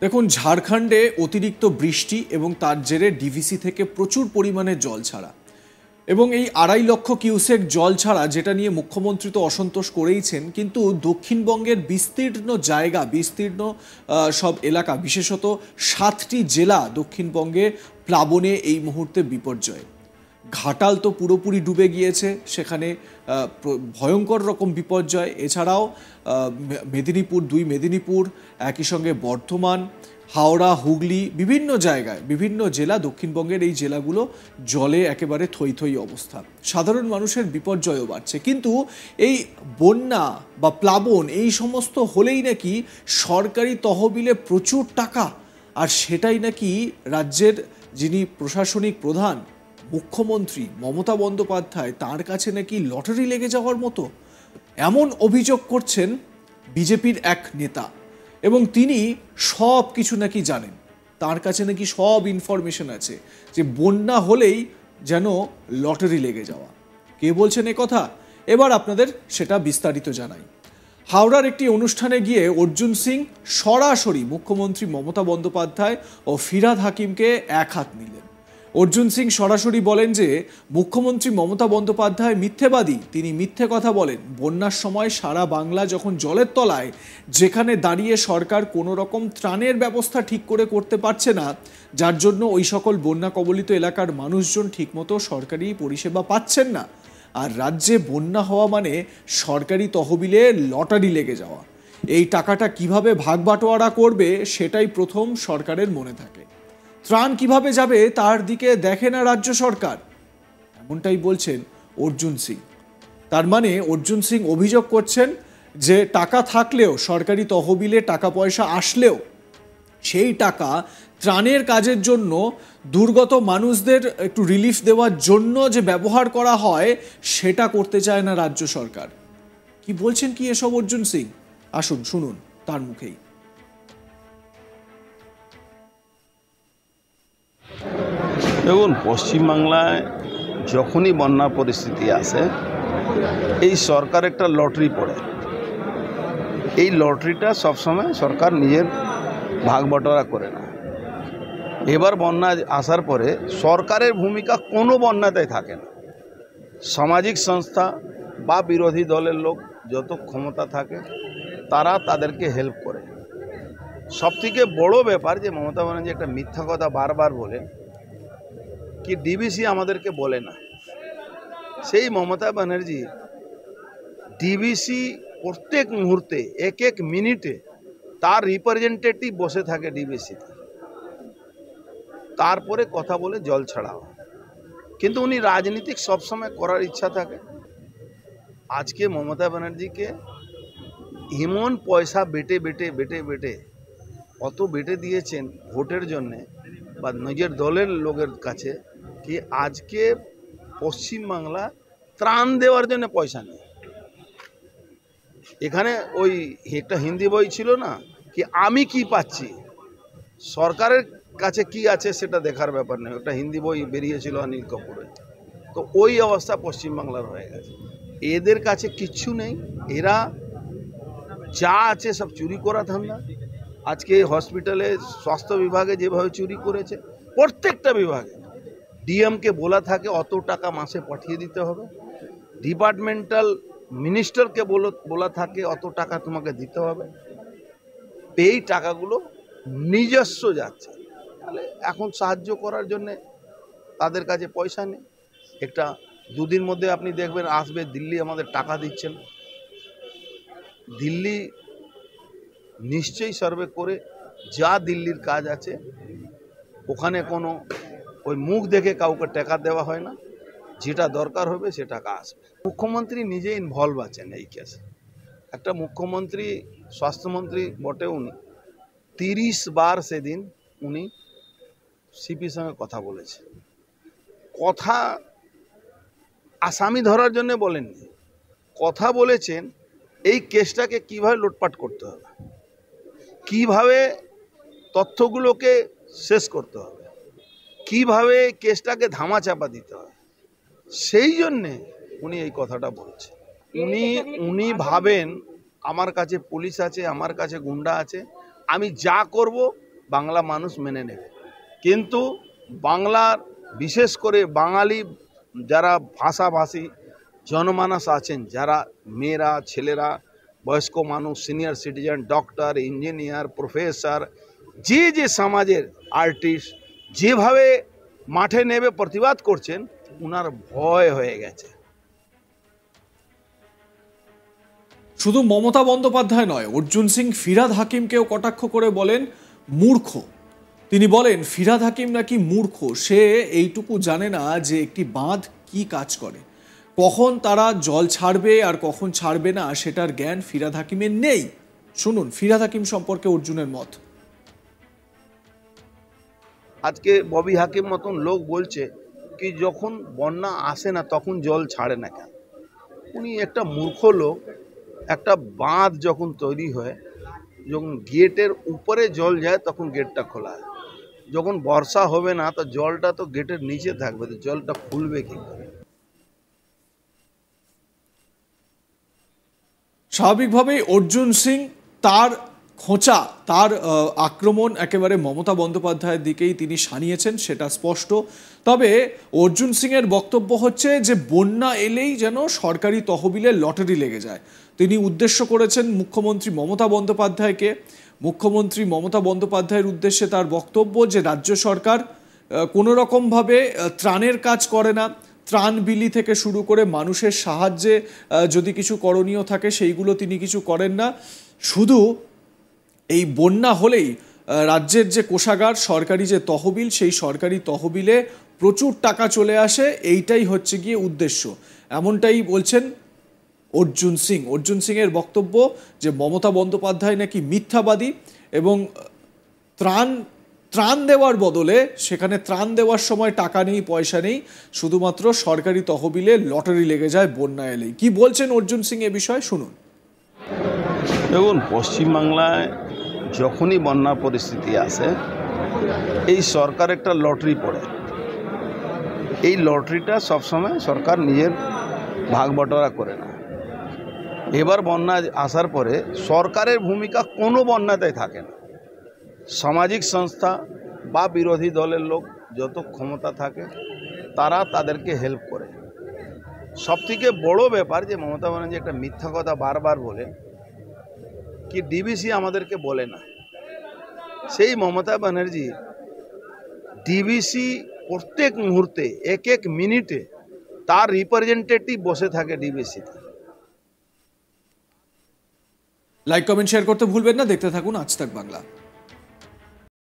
দেখুন, ঝাড়খণ্ডে অতিরিক্ত বৃষ্টি এবং তার জেরে ডিভিসি থেকে প্রচুর পরিমাণে জল ছাড়া এবং এই 2.5 লক্ষ কিউসেক জল ছাড়া, যেটা নিয়ে মুখ্যমন্ত্রী তো অসন্তোষ করেইছেন, কিন্তু দক্ষিণবঙ্গের বিস্তীর্ণ জায়গা, বিস্তীর্ণ সব এলাকা, বিশেষত 7টি জেলা দক্ষিণবঙ্গে প্লাবনে এই মুহূর্তে বিপর্যয়। ঘাটাল তো পুরোপুরি ডুবে গিয়েছে, সেখানে ভয়ঙ্কর রকম বিপর্যয়। এছাড়াও মেদিনীপুর, 2 মেদিনীপুর, একই সঙ্গে বর্ধমান, হাওড়া, হুগলি, বিভিন্ন জায়গায়, বিভিন্ন জেলা, দক্ষিণবঙ্গের এই জেলাগুলো জলে একেবারে থই থই অবস্থা। সাধারণ মানুষের বিপর্যয়ও বাড়ছে। কিন্তু এই বন্যা বা প্লাবন এই সমস্ত হলেই নাকি সরকারি তহবিলে প্রচুর টাকা, আর সেটাই নাকি রাজ্যের যিনি প্রশাসনিক প্রধান মুখ্যমন্ত্রী মমতা বন্দ্যোপাধ্যায়, তার কাছে নাকি লটারি লেগে যাওয়ার মতো, এমন অভিযোগ করছেন বিজেপির এক নেতা। এবং তিনি সব কিছু নাকি জানেন, তার কাছে নাকি সব ইনফরমেশন আছে, যে বন্যা হলেই যেন লটারি লেগে যাওয়া। কে বলছেন এ কথা? এবার আপনাদের সেটা বিস্তারিত জানাই। হাওড়ার একটি অনুষ্ঠানে গিয়ে অর্জুন সিং সরাসরি মুখ্যমন্ত্রী মমতা বন্দ্যোপাধ্যায় ও ফিরহাদ হাকিমকে এক হাত নিলেন। অর্জুন সিং সরাসরি বলেন যে মুখ্যমন্ত্রী মমতা বন্দ্যোপাধ্যায় মিথ্যেবাদী, তিনি মিথ্যে কথা বলেন। বন্যার সময় সারা বাংলা যখন জলের তলায়, যেখানে দাঁড়িয়ে সরকার কোনো রকম ত্রাণের ব্যবস্থা ঠিক করে করতে পারছে না, যার জন্য ওই সকল বন্যা কবলিত এলাকার মানুষজন ঠিকমতো সরকারি পরিষেবা পাচ্ছেন না, আর রাজ্যে বন্যা হওয়া মানে সরকারি তহবিলে লটারি লেগে যাওয়া। এই টাকাটা কিভাবে ভাগ বাটোয়ারা করবে সেটাই প্রথম সরকারের মনে থাকে। ত্রাণ কিভাবে যাবে তার দিকে দেখে না রাজ্য সরকার, এমনটাই বলছেন অর্জুন সিং। তার মানে অর্জুন সিং অভিযোগ করছেন যে টাকা থাকলেও, সরকারি তহবিলে টাকা পয়সা আসলেও, সেই টাকা ত্রাণের কাজের জন্য, দুর্গত মানুষদের একটু রিলিফ দেওয়ার জন্য যে ব্যবহার করা হয়, সেটা করতে চায় না রাজ্য সরকার। কি বলছেন কি এসব অর্জুন সিং? আসুন শুনুন তার মুখেই। দেখুন, পশ্চিমবাংলায় যখনই বন্যা পরিস্থিতি আসে, এই সরকার একটা লটারি পড়ে। এই লটারিটা সবসময় সরকার নিজের ভাগ বটোয়ারা করে না। এবার বন্যা আসার পরে সরকারের ভূমিকা কোনো বন্যাতেই থাকে না। সামাজিক সংস্থা বা বিরোধী দলের লোক যত ক্ষমতা থাকে, তারা তাদেরকে হেল্প করে। সবথেকে বড় ব্যাপার যে মমতা ব্যানার্জি একটা মিথ্যা কথা বারবার বলে কি ডিবিসি আমাদেরকে বলে না। সেই মমতা ব্যানার্জি ডিবিসি প্রত্যেক মুহূর্তে, এক এক মিনিটে তার রিপ্রেজেন্টেটিভ বসে থাকে ডিবিসিতে, তারপরে কথা বলে জল ছাড়াও। কিন্তু উনি রাজনীতিক সবসময় করার ইচ্ছা থাকে। আজকে মমতা ব্যানার্জিকে এমন পয়সা বেটে বেটে বেটে বেটে অত বেটে দিয়েছেন ভোটের জন্যে বা নিজের দলের লোকের কাছে, কি আজকে পশ্চিমবাংলা ত্রাণ দেওয়ার জন্য পয়সা নেই। এখানে ওই একটা হিন্দি বই ছিল না, কি আমি কি পাচ্ছি, সরকারের কাছে কি আছে সেটা দেখার ব্যাপার নেই। একটা হিন্দি বই বেরিয়েছিল অনিল কাপুরে। তো ওই অবস্থা পশ্চিমবাংলার হয়ে গেছে। এদের কাছে কিচ্ছু নেই, এরা যা আছে সব চুরি করা ধান্দা। আজকে হসপিটালে, স্বাস্থ্য বিভাগে যেভাবে চুরি করেছে, প্রত্যেকটা বিভাগে ডিএমকে বলা থাকে অত টাকা মাসে পাঠিয়ে দিতে হবে, ডিপার্টমেন্টাল মিনিস্টারকে বলা থাকে অত টাকা তোমাকে দিতে হবে। এই টাকাগুলো নিজস্ব যাচ্ছে। তাহলে এখন সাহায্য করার জন্যে তাদের কাছে পয়সা নেই। একটা 2 দিন মধ্যে আপনি দেখবেন আসবে দিল্লি, আমাদের টাকা দিচ্ছেন। দিল্লি নিশ্চয়ই সার্ভে করে যা দিল্লির কাজ আছে, ওখানে কোনো ওই মুখ দেখে কাউকে টাকা দেওয়া হয় না। যেটা দরকার হবে সে টাকা আসবে। মুখ্যমন্ত্রী নিজে ইনভলভ আছেন এই কেসে। একটা মুখ্যমন্ত্রী, স্বাস্থ্যমন্ত্রী বটে উনি, 30 বার সেদিন উনি সিপির সঙ্গে কথা বলেছে। কথা আসামি ধরার জন্য বলেননি, কথা বলেছেন এই কেসটাকে কিভাবে লুটপাট করতে হবে, কিভাবে তথ্যগুলোকে শেষ করতে হবে, কিভাবে কেসটাকে ধামাচাপা দিতে হবে। সেই জন্যে উনি এই কথাটা বলছেন। উনি ভাবেন আমার কাছে পুলিশ আছে, আমার কাছে গুন্ডা আছে, আমি যা করব বাংলা মানুষ মেনে নেবে। কিন্তু বাংলার বিশেষ করে বাঙালি যারা ভাষাভাষী জনমানস আছেন, যারা মেয়েরা ছেলেরা বয়স্ক মানুষ senior citizen doctor engineer professor যে যে সমাজের আর্টিস্ট যেভাবে মাঠে নেমে প্রতিবাদ করছেন উনার ভয় হয়ে গেছে। শুধু মমতা বন্দ্যোপাধ্যায় নয়, অর্জুন সিং ফিরহাদ হাকিমকেও কটাক্ষ করে বলেন মূর্খ। তিনি বলেন ফিরহাদ হাকিম নাকি মূর্খ, সে এইটুকু জানে না যে একটি বাঁধ কি কাজ করে, কখন তারা জল ছাড়বে আর কখন ছাড়বে না সেটার জ্ঞান ফিরহাদ হাকিমের নেই। শুনুন ফিরহাদ হাকিম সম্পর্কে অর্জুনের মত। আজকে ববি হাকিম মতন লোক বলছে কি যখন বন্যা আসে না তখন জল ছাড়ে না কেন। উনি একটা মূর্খ লোক। একটা বাঁধ যখন তৈরি হয়, যখন গেটের উপরে জল যায় তখন গেটটা খোলা হয়। যখন বর্ষা হবে না তো জলটা তো গেটের নিচে থাকবে, তো জলটা খুলবে কি করে? স্বাভাবিকভাবেই অর্জুন সিং তার খোঁচা, তার আক্রমণ একেবারে মমতা বন্দ্যোপাধ্যায়ের দিকেই তিনি সানিয়েছেন, সেটা স্পষ্ট। তবে অর্জুন সিংয়ের বক্তব্য হচ্ছে যে বন্যা এলেই যেন সরকারি তহবিলে লটারি লেগে যায়। তিনি উদ্দেশ্য করেছেন মুখ্যমন্ত্রী মমতা বন্দ্যোপাধ্যায়কে। মুখ্যমন্ত্রী মমতা বন্দ্যোপাধ্যায়ের উদ্দেশ্যে তার বক্তব্য যে রাজ্য সরকার কোনো রকমভাবে ত্রাণের কাজ করে না, ত্রাণ বিলি থেকে শুরু করে মানুষের সাহায্যে যদি কিছু করণীয় থাকে সেইগুলো তিনি কিছু করেন না। শুধু এই বন্যা হলেই রাজ্যের যে কোষাগার, সরকারি যে তহবিল, সেই সরকারি তহবিলে প্রচুর টাকা চলে আসে, এইটাই হচ্ছে গিয়ে উদ্দেশ্য, এমনটাই বলছেন অর্জুন সিং। অর্জুন সিংয়ের বক্তব্য যে মমতা বন্দ্যোপাধ্যায় নাকি মিথ্যাবাদী এবং ত্রাণ দেওয়ার বদলে সেখানে ত্রাণ দেওয়ার সময় টাকা নেই, পয়সা নেই, শুধুমাত্র সরকারি তহবিলে লটারি লেগে যায় বন্যা এলেই। কি বলছেন অর্জুন সিং এ বিষয়ে শুনুন। দেখুন, পশ্চিমবাংলায় যখনই বন্যার পরিস্থিতি আসে এই সরকার একটা লটারি পড়ে। এই লটারিটা সবসময় সরকার নিজের ভাগ বটরা করে না। এবার বন্যা আসার পরে সরকারের ভূমিকা কোনো বন্যাতেই থাকে না। সামাজিক সংস্থা বা বিরোধী দলের লোক যত ক্ষমতা থাকে তারা তাদেরকে হেল্প করে। সবথেকে বড় ব্যাপার যে মমতা ব্যানার্জি একটা মিথ্যা কথা বারবার বলে কি ডিবিসি আমাদেরকে বলে না। সেই মমতা ব্যানার্জি ডিবিসি প্রত্যেক মুহূর্তে এক এক মিনিটে তার রিপ্রেজেন্টেটিভ বসে থাকে ডিবিসিতে। লাইক কমেন্ট শেয়ার করতে ভুলবেন না। দেখতে থাকুন আজ তাক বাংলা।